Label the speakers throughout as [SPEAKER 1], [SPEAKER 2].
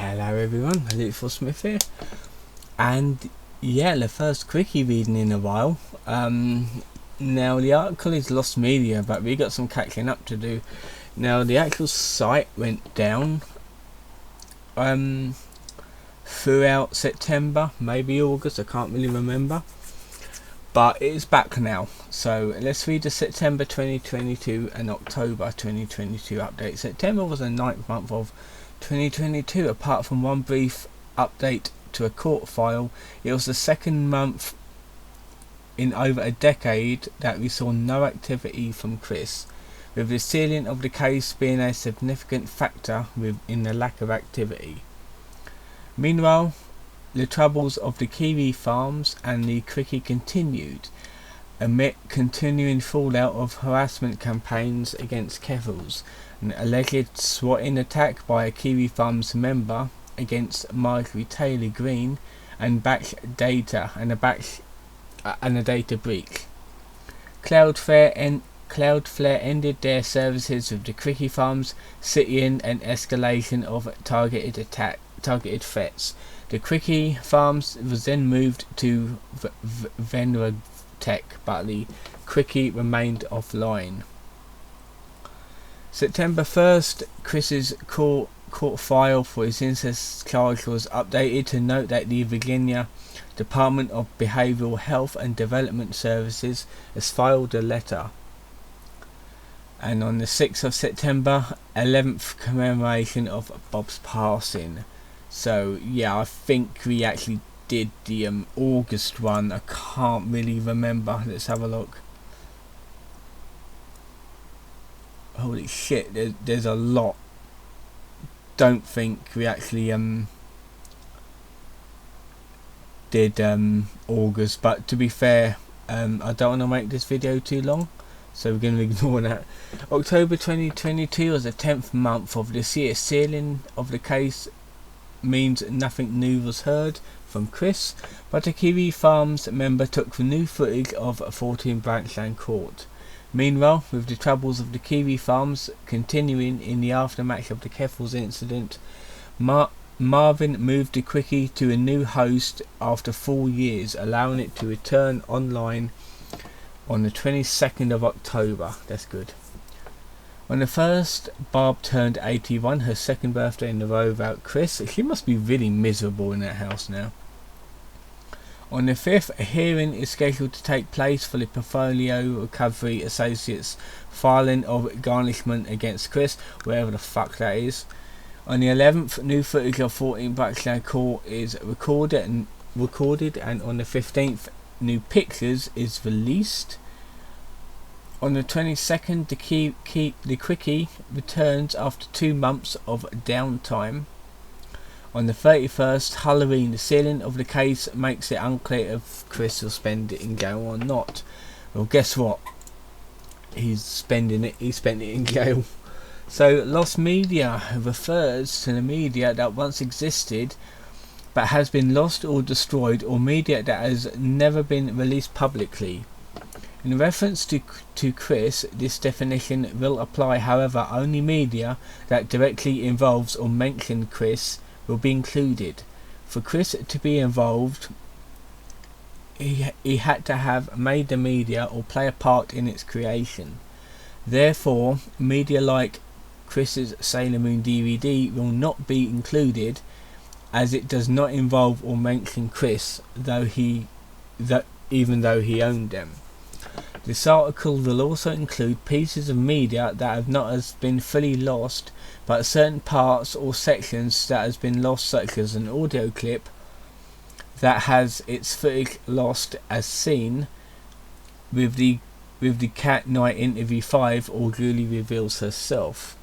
[SPEAKER 1] Hello everyone, Luther Smith here, and yeah, the first quickie reading in a while. Now the article is lost media, but we got some catching up to do. Now the actual site went down throughout September, maybe August, I can't really remember, but it's back now. So let's read the September 2022 and October 2022 update. September was the 9th month of 2022. Apart from one brief update to a court file, it was the second month in over a decade that we saw no activity from Chris, with the sealing of the case being a significant factor in the lack of activity. Meanwhile, the troubles of the kiwi farms and the CWCki continued, amid continuing fallout of harassment campaigns against Keffels, an alleged swatting attack by a Kiwi Farms member against Marjorie Taylor Greene, and batch data and a data breach. Cloudflare ended their services with the CWCki Farms, citing an escalation of targeted threats. The CWCki Farms was then moved to Venratech, but the CWCki remained offline. September 1st, Chris's court file for his incest charge was updated to note that the Virginia Department of Behavioral Health and Development Services has filed a letter. And on the 6th of September, 11th commemoration of Bob's passing. So yeah, I think we actually did the August one. I can't really remember. Let's have a look. Holy shit, there's a lot. Don't think we actually did August, but to be fair, I don't want to make this video too long, so we're going to ignore that. October 2022 was the 10th month of this year. Sealing of the case means nothing new was heard from Chris, but a Kiwi Farms member took the new footage of 14 Branchland Court. Meanwhile, with the troubles of the Kiwi Farms continuing in the aftermath of the Keffels incident, Marvin moved the CWCki to a new host after 4 years, allowing it to return online on the 22nd of October. That's good. On the 1st, Barb turned 81, her second birthday in a row without Chris. She must be really miserable in that house now. On the 5th, a hearing is scheduled to take place for the Portfolio Recovery Associates filing of garnishment against Chris, wherever the fuck that is. On the 11th, new footage of 14 Branchland Court is recorded, and on the 15th, new pictures is released. On the 22nd, the CWCki returns after 2 months of downtime. On the 31st, Halloween, the sealing of the case makes it unclear if Chris will spend it in jail or not. Well, guess what? He spent it in jail. So, lost media refers to the media that once existed but has been lost or destroyed, or media that has never been released publicly. In reference to Chris, this definition will apply. However, only media that directly involves or mentions Chris will be included. For Chris to be involved, he had to have made the media or play a part in its creation. Therefore, media like Chris's Sailor Moon DVD will not be included, as it does not involve or mention Chris, even though he owned them. This article will also include pieces of media that have not been fully lost, but certain parts or sections that has been lost, such as an audio clip that has its footage lost as seen with the Cat Night Interview 5, or Julie reveals herself.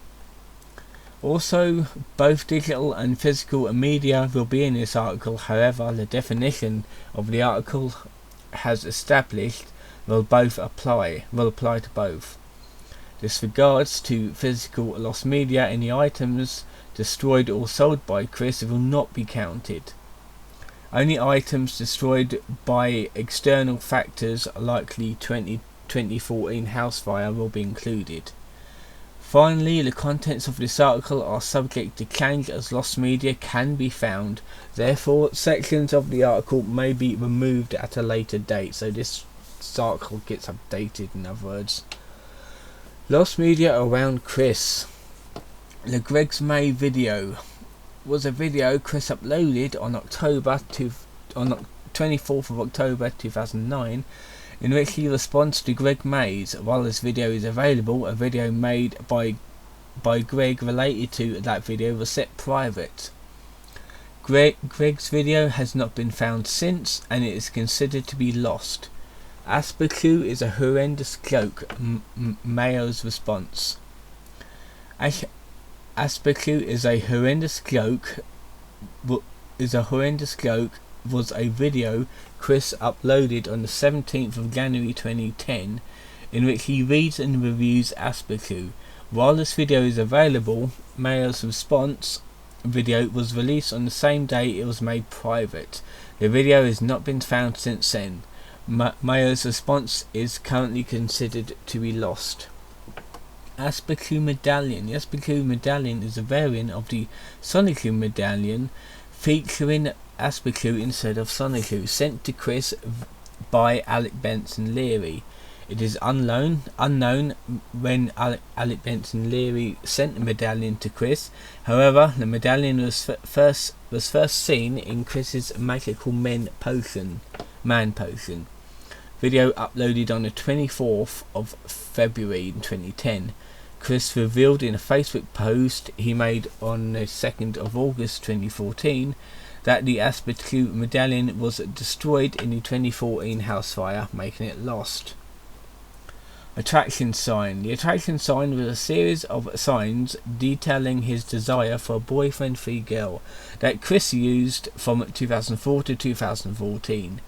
[SPEAKER 1] Also, both digital and physical media will be in this article. However, the definition of the article has established will apply to both. This regards to physical lost media, and the items destroyed or sold by Chris will not be counted. Only items destroyed by external factors like the 2014 house fire will be included. Finally, the contents of this article are subject to change as lost media can be found. Therefore, sections of the article may be removed at a later date. So this article gets updated, in other words. Lost media around Chris. The Greg's May video was a video Chris uploaded on 24th of October 2009, in which he responds to Greg Mays. While this video is available, a video made by Greg related to that video was set private. Greg's video has not been found since, and it is considered to be lost. Aspercu is a horrendous joke. Mayo's response. Aspercu is a horrendous joke. Was a video Chris uploaded on the 17th of January 2010, in which he reads and reviews Aspercu. While this video is available, Mayo's response video was released on the same day it was made private. The video has not been found since then. Mayo's response is currently considered to be lost. Aspercu medallion. The Aspercu medallion is a variant of the Sonicu medallion, featuring Aspercu instead of Sonicu, sent to Chris by Alec Benson Leary. It is unknown when Alec Benson Leary sent the medallion to Chris. However, the medallion was first seen in Chris's magical man potion. Video uploaded on the 24th of February 2010. Chris revealed in a Facebook post he made on the 2nd of August 2014 that the Aspercu medallion was destroyed in the 2014 house fire, making it lost. Attraction sign. The attraction sign was a series of signs detailing his desire for a boyfriend-free girl that Chris used from 2004 to 2014.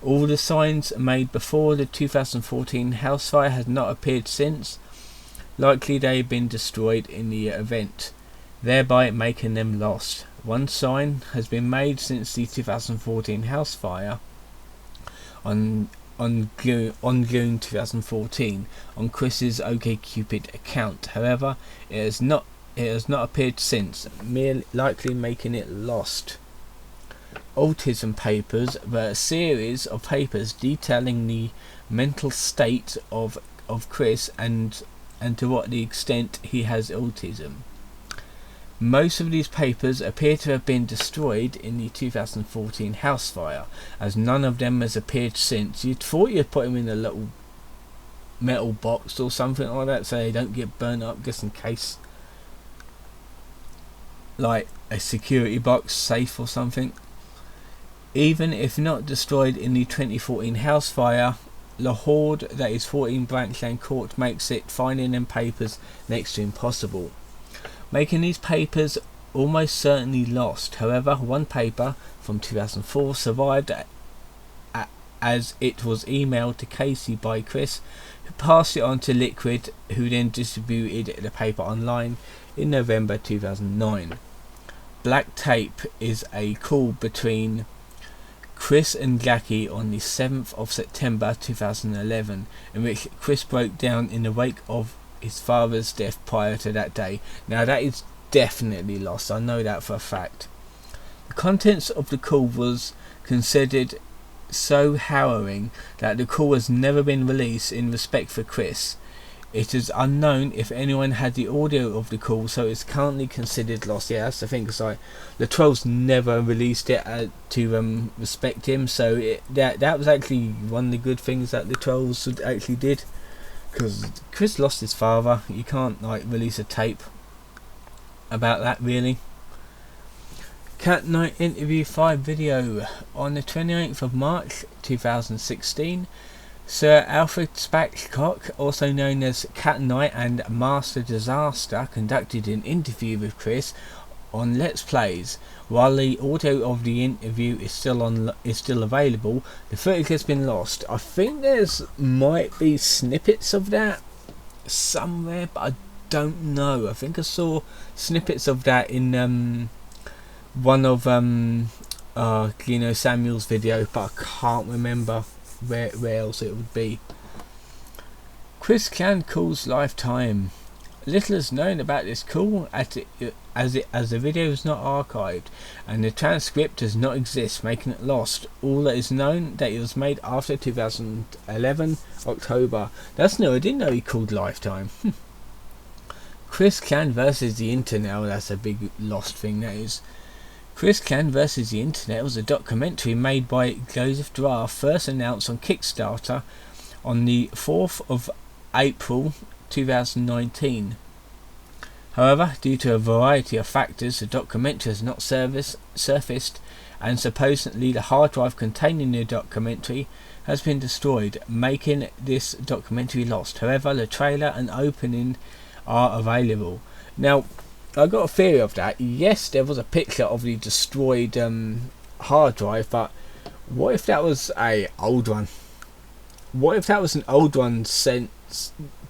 [SPEAKER 1] All the signs made before the 2014 house fire had not appeared since. Likely they had been destroyed in the event, thereby making them lost. One sign has been made since the 2014 house fire on June 2014 on Chris's OkCupid account. However, it has not appeared since, likely making it lost. Autism papers were a series of papers detailing the mental state of Chris and to what the extent he has autism. Most of these papers appear to have been destroyed in the 2014 house fire, as none of them has appeared since. You'd thought you'd put them in a little metal box or something like that so they don't get burnt up, just in case, like a security box, safe or something. Even if not destroyed in the 2014 house fire, the hoard that is 14 Branch Lane Court makes it finding them papers next to impossible, making these papers almost certainly lost. However, one paper from 2004 survived as it was emailed to Casey by Chris, who passed it on to Liquid, who then distributed the paper online in November 2009. Black Tape is a call between Chris and Jackie on the 7th of September 2011, in which Chris broke down in the wake of his father's death prior to that day. Now that is definitely lost, I know that for a fact. The contents of the call was considered so harrowing that the call has never been released in respect for Chris. It is unknown if anyone had the audio of the call, so it's currently considered lost. Yeah, that's the thing, because like, the Trolls never released it to respect him, so that was actually one of the good things that the Trolls actually did, because Chris lost his father. You can't like release a tape about that, really. Cat Night Interview 5 video. On the 28th of March 2016, Sir Alfred Spatchcock, also known as Cat Knight and Master Disaster, conducted an interview with Chris on Let's Plays. While the audio of the interview is still available, the footage has been lost. I think there's might be snippets of that somewhere, but I don't know. I think I saw snippets of that in one of Gino Samuel's video, but I can't remember where else it would be. Chris Clan calls lifetime. Little is known about this call as the video is not archived and the transcript does not exist, making it lost. All that is known that it was made after 2011 October. That's new. I didn't know he called Lifetime. Chris Clan versus the Internet. Oh, that's a big lost thing, that is. Chris Clan versus the Internet was a documentary made by Joseph Draft, first announced on Kickstarter on the 4th of April 2019. However, due to a variety of factors, the documentary has not surfaced, and supposedly the hard drive containing the documentary has been destroyed, making this documentary lost. However, the trailer and opening are available. Now, I got a theory of that. Yes, there was a picture of the destroyed hard drive, but what if that was an old one? What if that was an old one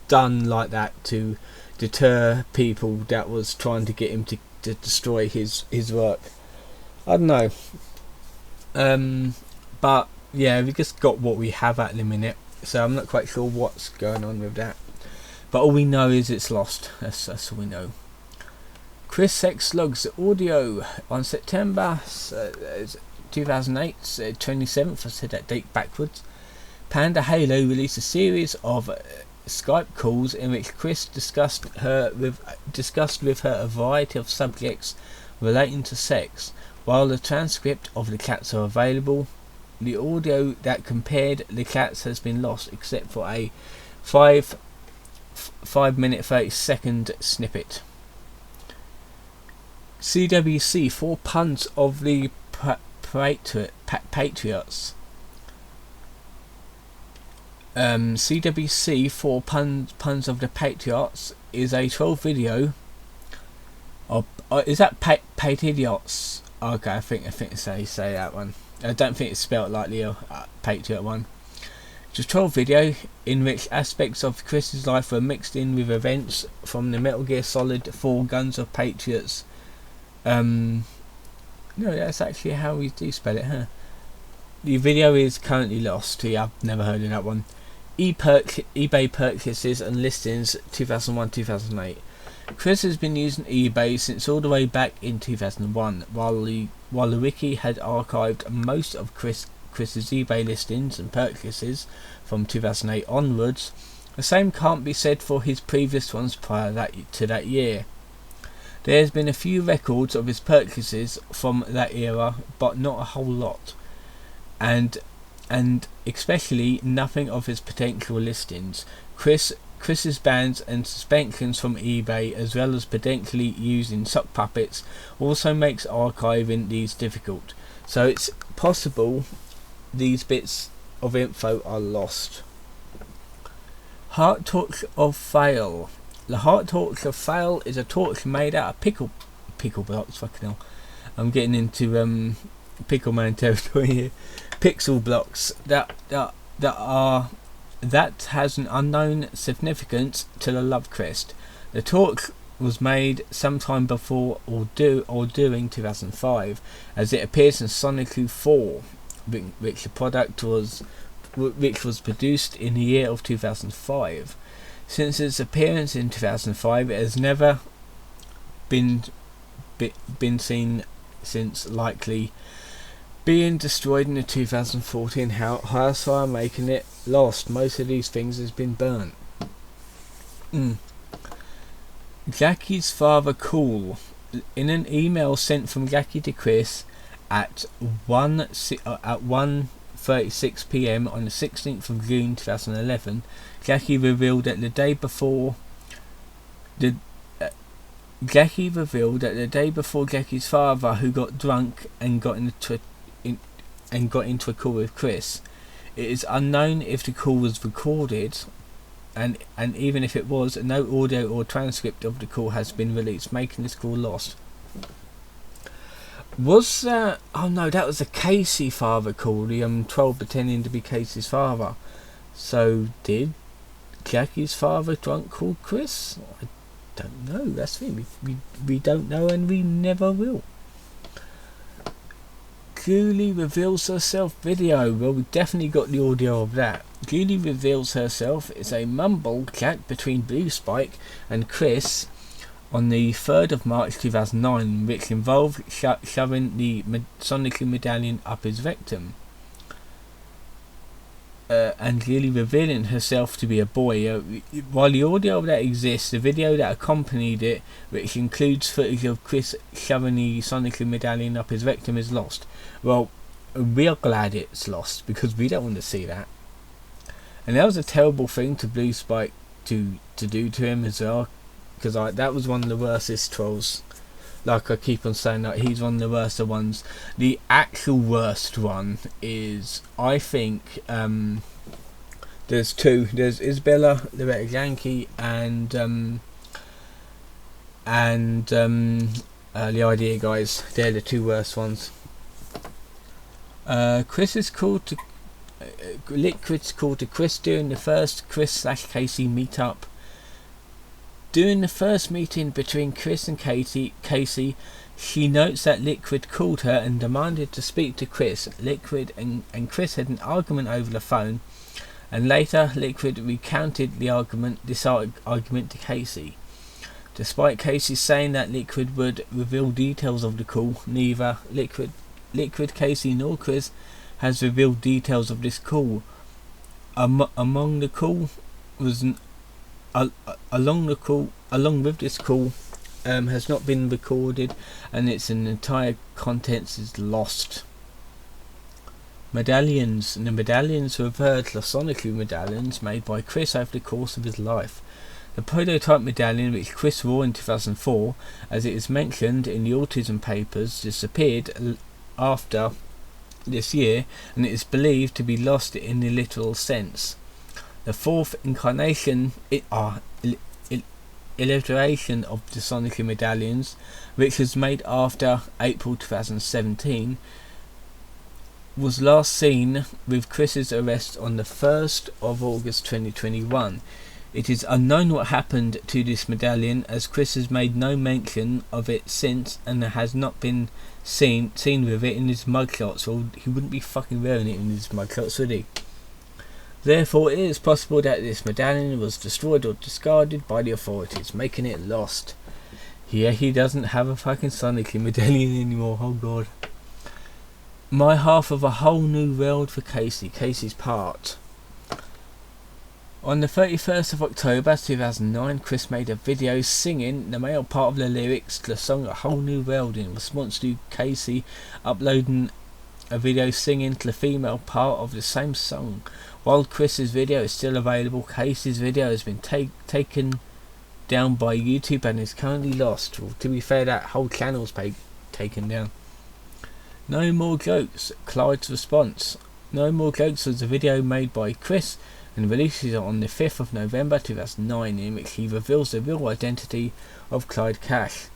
[SPEAKER 1] done like that to deter people that was trying to get him to destroy his work? I don't know. But yeah, we just got what we have at the minute, so I'm not quite sure what's going on with that. But all we know is it's lost. That's all we know. Chris Sex logs audio on September 2008, 27th. I said that date backwards. Panda Halo released a series of Skype calls in which Chris discussed with her a variety of subjects relating to sex. While the transcript of the chats are available, the audio that compared the chats has been lost, except for a 5 minute 30-second snippet. CWC 4 puns of the Patriots. CWC 4 puns of the Patriots is a 12 video of is that Patriots? Okay, I think say that one. I don't think it's spelled like the Patriot one. It's a 12 video in which aspects of Chris's life were mixed in with events from the Metal Gear Solid 4 Guns of Patriots. No, that's actually how we do spell it, huh? The video is currently lost. Yeah, I've never heard of that one. eBay purchases and listings 2001-2008. Chris has been using eBay since all the way back in 2001. While the wiki had archived most of Chris's eBay listings and purchases from 2008 onwards, the same can't be said for his previous ones prior to that year. There has been a few records of his purchases from that era, but not a whole lot, and especially nothing of his potential listings. Chris's bans and suspensions from eBay, as well as potentially using sock puppets, also makes archiving these difficult. So it's possible these bits of info are lost. Heart Torch of Fail. The Heart Torch of Fail is a torch made out of pickle blocks. Fucking hell, I'm getting into Pickle Man territory here. Pixel blocks that has an unknown significance to the love crest. The torch was made sometime before or during 2005, as it appears in Sonic 4, which the product was produced in the year of 2005. Since its appearance in 2005, it has never been seen since, likely being destroyed in the 2014 house fire, making it lost. Most of these things has been burnt. Jackie's father call. In an email sent from Jackie to Chris at 1:36 p.m. on the 16th of June 2011, Jackie revealed that the day before Jackie's father, who got drunk and got into a call with Chris. It is unknown if the call was recorded, and even if it was, no audio or transcript of the call has been released, making this call lost. Was that? Oh no, that was a Casey father call. The troll pretending to be Casey's father. So did Jackie's father drunk call Chris? I don't know. That's the thing. We don't know, and we never will. Julie reveals herself video. Well, we definitely got the audio of that. Julie reveals herself is a mumble chat between Blue Spike and Chris on the 3rd of March 2009, which involved shoving the Sonically medallion up his rectum. And Julie revealing herself to be a boy. While the audio of that exists, the video that accompanied it, which includes footage of Chris shoving the Sonically medallion up his rectum, is lost. Well, we are glad it's lost, because we don't want to see that. And that was a terrible thing to Blue Spike to do to him as well, because that was one of the worstest trolls. Like I keep on saying, that he's one of the worst ones. The actual worst one is, I think, there's two. There's Isabella, the Red Yankee, and the Idea guys. They're the two worst ones. Liquid's called to Chris during the first Chris/Casey meetup. During the first meeting between Chris and Casey, she notes that Liquid called her and demanded to speak to Chris. Liquid and Chris had an argument over the phone, and later Liquid recounted this argument to Casey. Despite Casey saying that Liquid would reveal details of the call, neither Liquid, Casey nor Chris has revealed details of this call. Along with this call has not been recorded, and its entire contents is lost. Medallions. The medallions referred to the Sonically medallions made by Chris over the course of his life. The prototype medallion, which Chris wore in 2004, as it is mentioned in the autism papers, disappeared after this year, and it is believed to be lost in the literal sense. The fourth incarnation, iteration of the Sonically medallions, which was made after April 2017, was last seen with Chris's arrest on the 1st of August 2021. It is unknown what happened to this medallion, as Chris has made no mention of it since, and has not been seen with it in his mugshots, or he wouldn't be fucking wearing it in his mugshots, would he? Therefore, it is possible that this medallion was destroyed or discarded by the authorities, making it lost. Yeah, he doesn't have a fucking Sonically medallion anymore, oh god. My half of a whole new world for Casey's part. On the 31st of October 2009, Chris made a video singing the male part of the lyrics to the song A Whole New World in response to Casey uploading a video singing to the female part of the same song. While Chris's video is still available, Casey's video has been taken down by YouTube and is currently lost. Well, to be fair, that whole channel's taken down. No More Jokes. Clyde's response. No More Jokes was a video made by Chris and releases on the 5th of November 2009, in which he reveals the real identity of Clyde Cash.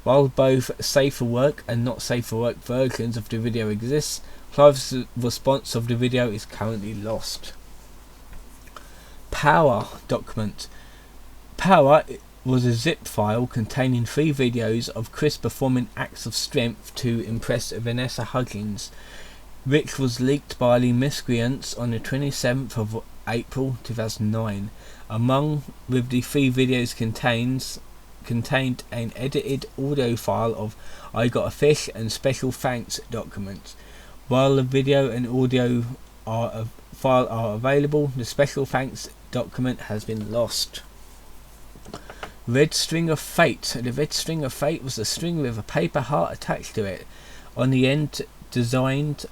[SPEAKER 1] While both safe for work and not safe for work versions of the video exist, Clive's response of the video is currently lost. Power document. Power was a zip file containing 3 videos of Chris performing acts of strength to impress Vanessa Hudgens, which was leaked by the miscreants on the 27th of April 2009. Among with the 3 videos contained an edited audio file of I Got a Fish and special thanks documents. While the video and audio file are available, the special thanks document has been lost. Red String of Fate. The red string of fate was a string with a paper heart attached to it, on the end designed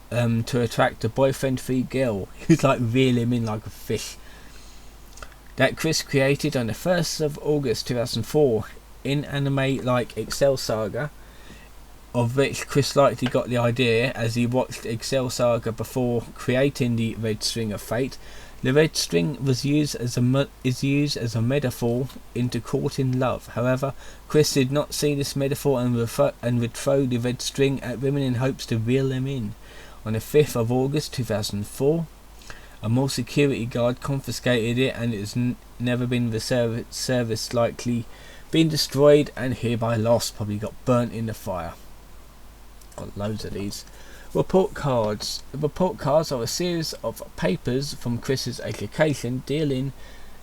[SPEAKER 1] to attract a boyfriend-free girl who'd like reel him in like a fish. That Chris created on the 1st of August 2004 in anime like Excel Saga, of which Chris likely got the idea as he watched Excel Saga before creating the red string of fate. The red string was used as a metaphor into courting love. However, Chris did not see this metaphor and would throw the red string at women in hopes to reel them in. On the 5th of August 2004, a mall security guard confiscated it, and it has never been serviced, likely been destroyed and hereby lost. Probably got burnt in the fire. Got loads of these. Report cards. The report cards are a series of papers from Chris's education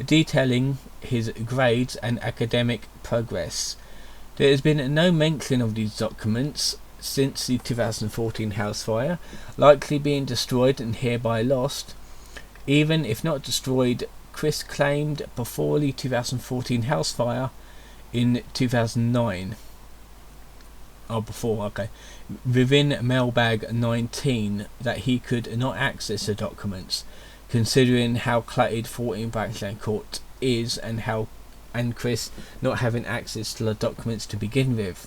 [SPEAKER 1] detailing his grades and academic progress. There has been no mention of these documents since the 2014 house fire, likely being destroyed and hereby lost. Even if not destroyed, Chris claimed before the 2014 house fire in 2009. Within mailbag 19 that he could not access the documents, considering how cluttered 14 Backland Court is and Chris not having access to the documents to begin with.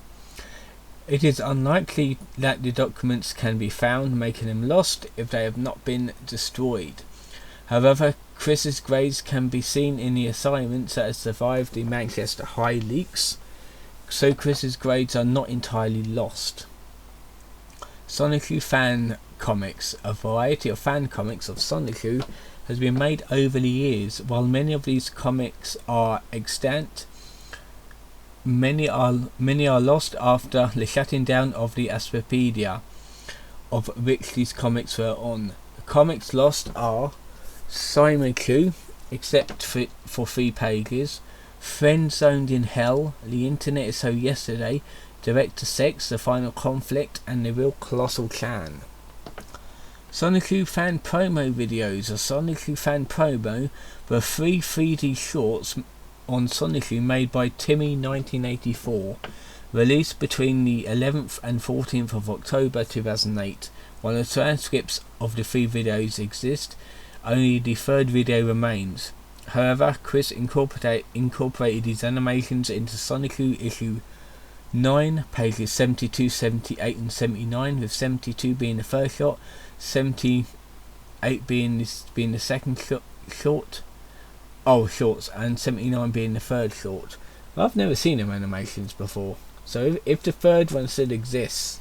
[SPEAKER 1] It is unlikely that the documents can be found, making them lost if they have not been destroyed. However, Chris's grades can be seen in the assignments that have survived the Manchester High leaks, so Chris's grades are not entirely lost. CWCki fan comics. A variety of fan comics of CWCki has been made over the years. While many of these comics are extant, many are lost after the shutting down of the Astropedia, of which these comics were on. The comics lost are CWCki, except for 3 pages, Friend Zoned in Hell, The Internet Is So Yesterday, Direct to Sex, The Final Conflict, and The Real Colossal Clan. CWCki fan promo videos. A CWCki fan promo were 3 3D shorts on CWCki made by Timmy 1984, released between the 11th and 14th of October 2008. While the transcripts of the 3 videos exist, only the 3rd video remains. However, Chris incorporated these animations into CWCki issue 9, pages 72, 78 and 79, with 72 being the first shot, 78 being the second shorts, and 79 being the third short. I've never seen them animations before, so if the 3rd one still exists,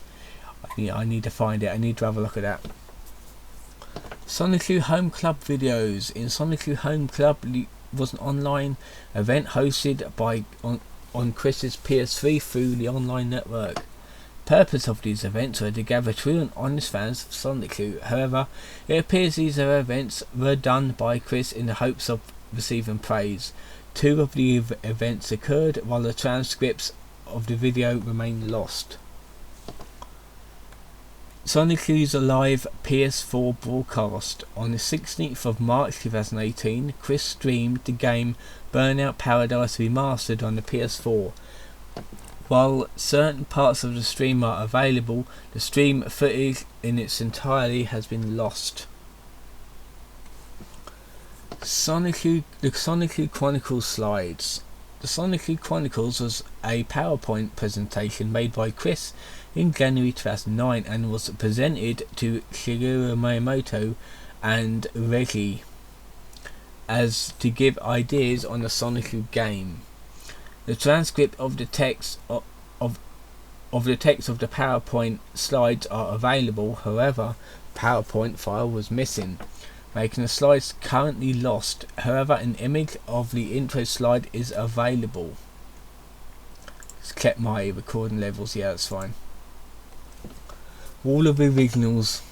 [SPEAKER 1] I need to find it. I need to have a look at that. CWCki Home Club videos. In CWCki Home Club was an online event hosted on Chris's PS3 through the online network. The purpose of these events were to gather true and honest fans of CWCki. However, it appears these events were done by Chris in the hopes of receiving praise. 2 of the events occurred, while the transcripts of the video remain lost. CWCki's live PS4 broadcast. On the 16th of March 2018, Chris streamed the game Burnout Paradise Remastered on the PS4. While certain parts of the stream are available, the stream footage in its entirety has been lost. The CWCki Chronicles slides. The CWCki Chronicles was a PowerPoint presentation made by Chris in January 2009 and was presented to Shigeru Miyamoto and Reggie as to give ideas on the CWCki game. The transcript of the text of the PowerPoint slides are available. However, the PowerPoint file was missing, making the slides currently lost. However, an image of the intro slide is available. It's kept my recording levels. Yeah, that's fine. Wall of Originals.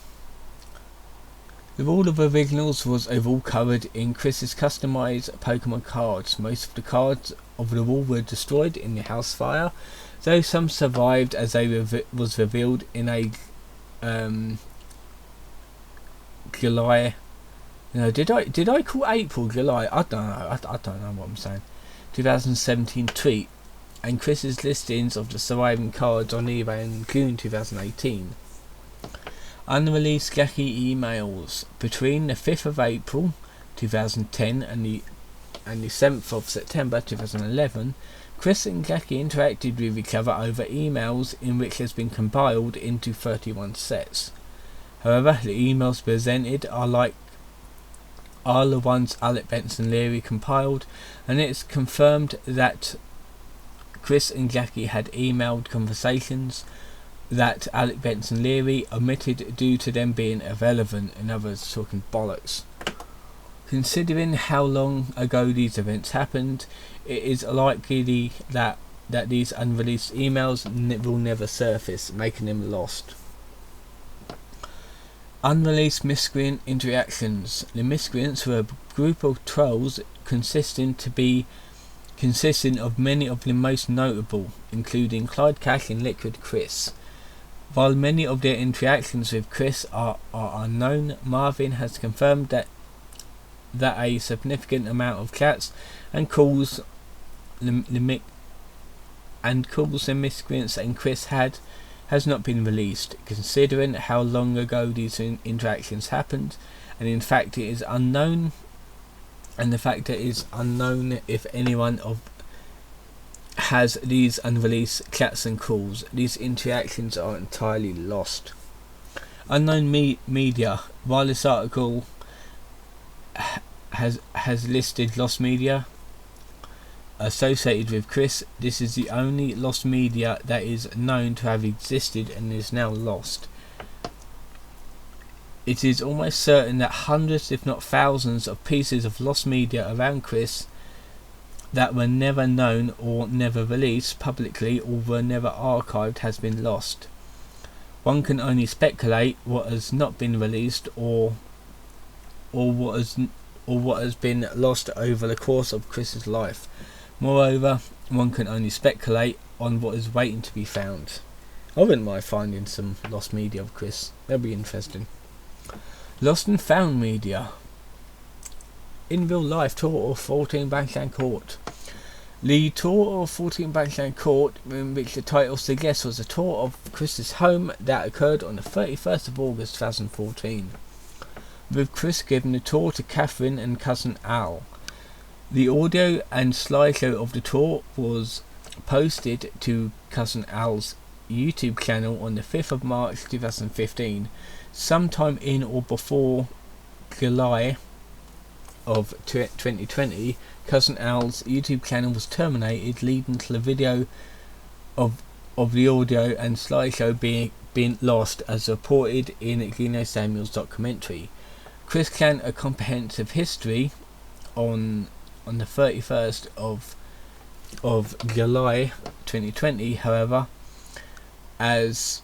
[SPEAKER 1] The Wall of Originals was overall covered in Chris's customized Pokemon cards. Most of the cards of the wall were destroyed in the house fire, though some survived, as they was revealed in a July. No, did I call April July? I don't know. I don't know what I'm saying. 2017 tweet, and Chris's listings of the surviving cards on eBay in June 2018. Unreleased CWCki emails. Between the 5th of April 2010 and the 7th of September 2011, Chris and CWCki interacted with each other over emails, in which has been compiled into 31 sets. However, the emails presented are the ones Alec Benson Leary compiled, and it's confirmed that Chris and CWCki had emailed conversations that Alec Benson Leary omitted due to them being irrelevant. In other words, talking bollocks. Considering how long ago these events happened, it is likely that these unreleased emails will never surface, making them lost. Unreleased miscreant interactions. The miscreants were a group of trolls consisting of many of the most notable, including Clyde Cash and Liquid Chris. While many of their interactions with Chris are unknown, Marvin has confirmed that a significant amount of chats and calls the miscreants and Chris has not been released, considering how long ago these interactions happened, and in fact it is unknown. And the fact that it is unknown if anyone has these unreleased chats and calls. These interactions are entirely lost. Unknown media. While this article has listed lost media associated with Chris, this is the only lost media that is known to have existed and is now lost. It is almost certain that hundreds, if not thousands, of pieces of lost media around Chris that were never known or never released publicly or were never archived has been lost. One can only speculate what has not been released or what has been lost over the course of Chris's life. Moreover, one can only speculate on what is waiting to be found. I wouldn't mind finding some lost media of Chris. That'd be interesting. Lost and found media. In real life, tour of 14 Bankland Court. The tour of 14 Bankland Court, in which the title suggests, was a tour of Chris's home that occurred on the 31st of August 2014, with Chris giving the tour to Catherine and cousin Al. The audio and slideshow of the tour was posted to cousin Al's YouTube channel on the 5th of March 2015. Sometime in or before July of 2020, cousin Al's YouTube channel was terminated, leading to the video of the audio and slideshow being lost, as reported in Gino Samuel's documentary. Chris can a comprehensive history on the 31st of July 2020. However, as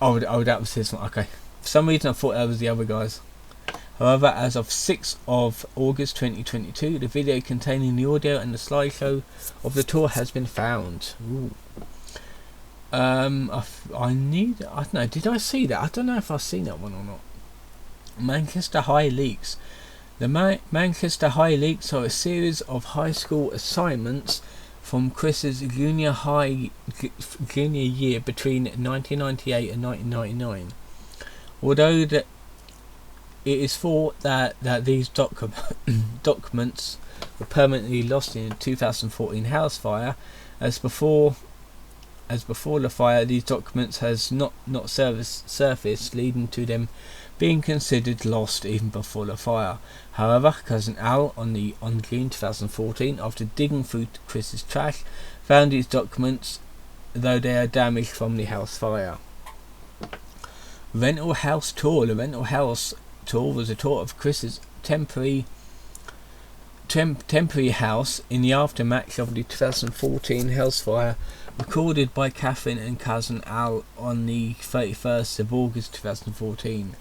[SPEAKER 1] that was his one. Okay, for some reason I thought that was the other guys. However, as of 6th of August 2022, the video containing the audio and the slideshow of the tour has been found. Ooh. I don't know, did I see that? I don't know if I've seen that one or not. Manchester High leaks. The Manchester High leaks are a series of high school assignments from Chris's junior year between 1998 and 1999. Although it is thought that these documents were permanently lost in a 2014 house fire, as before the fire, these documents has not surfaced, leading to them being considered lost even before the fire. However, cousin Al on June 2014, after digging through Chris's trash, found these documents, though they are damaged from the house fire. Rental house tour. The rental house tour was a tour of Chris's temporary house in the aftermath of the 2014 house fire, recorded by Catherine and cousin Al on the 31st of August 2014.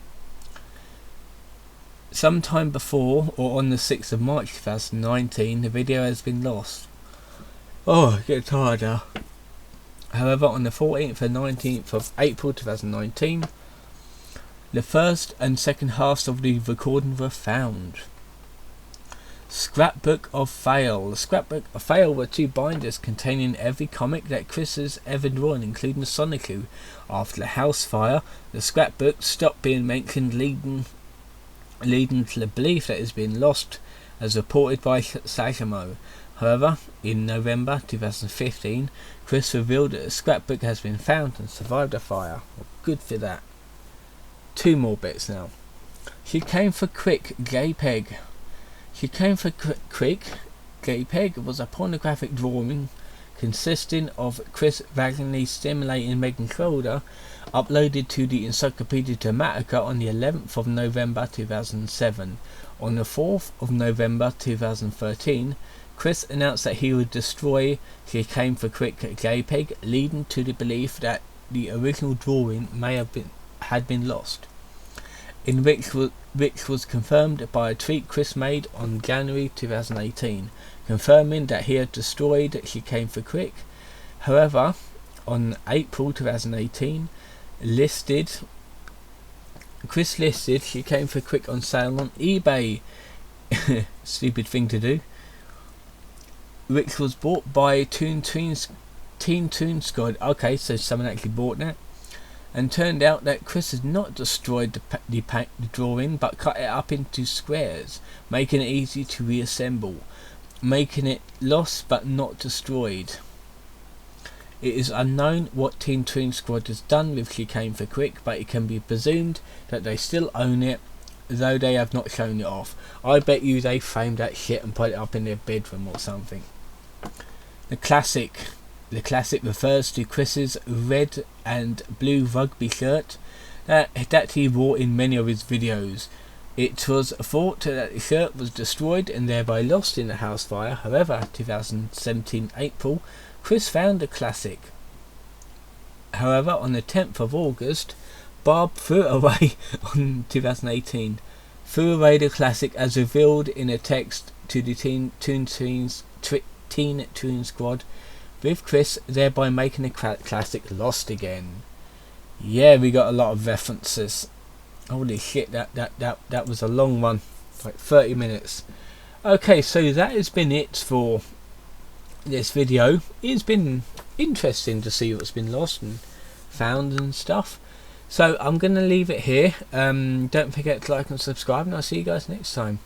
[SPEAKER 1] Sometime before or on the 6th of March 2019, the video has been lost. Oh, I get tired now. However, on the 14th and 19th of April 2019, the first and second halves of the recording were found. Scrapbook of Fail. The Scrapbook of Fail were two binders containing every comic that Chris has ever drawn, including Sonic. After the house fire, the scrapbook stopped being mentioned, leading to the belief that it has been lost, as reported by Sajamo. However, in November 2015, Chris revealed that the scrapbook has been found and survived the fire. Well, good for that. Two more bits now. She Came for Quick, Gay Peg. She Came for Quick, Gay Peg was a pornographic drawing consisting of Chris vaginally stimulating Megan's shoulder, uploaded to the Encyclopedia Dramatica on the 11th of November 2007. On the 4th of November 2013, Chris announced that he would destroy She Came for Quick JPEG, leading to the belief that the original drawing had been lost. in which was confirmed by a tweet Chris made on January 2018, confirming that he had destroyed She Came for Quick. However, on April 2018, Chris listed She Came for Quick on sale on eBay. Stupid thing to do. Which was bought by Teen Toon Squad. Okay, so someone actually bought that. And turned out that Chris had not destroyed the drawing, but cut it up into squares, making it easy to reassemble, making it lost but not destroyed. It is unknown what Teen Toon Squad has done with She Came for Quick, but it can be presumed that they still own it, though they have not shown it off. I bet you they framed that shit and put it up in their bedroom or something. The classic refers to Chris's red and blue rugby shirt that he wore in many of his videos. It was thought that the shirt was destroyed and thereby lost in the house fire. However, 2017 April, Chris found the classic. However, on the 10th of August, Bob threw it away on 2018. Threw away the classic as revealed in a text to the Teen Toon Squad, with Chris thereby making the classic lost again. Yeah, we got a lot of references. Holy shit, that was a long one, like 30 minutes. Okay, so that has been it for this video. It's been interesting to see what's been lost and found and stuff. So I'm going to leave it here. Don't forget to like and subscribe, and I'll see you guys next time.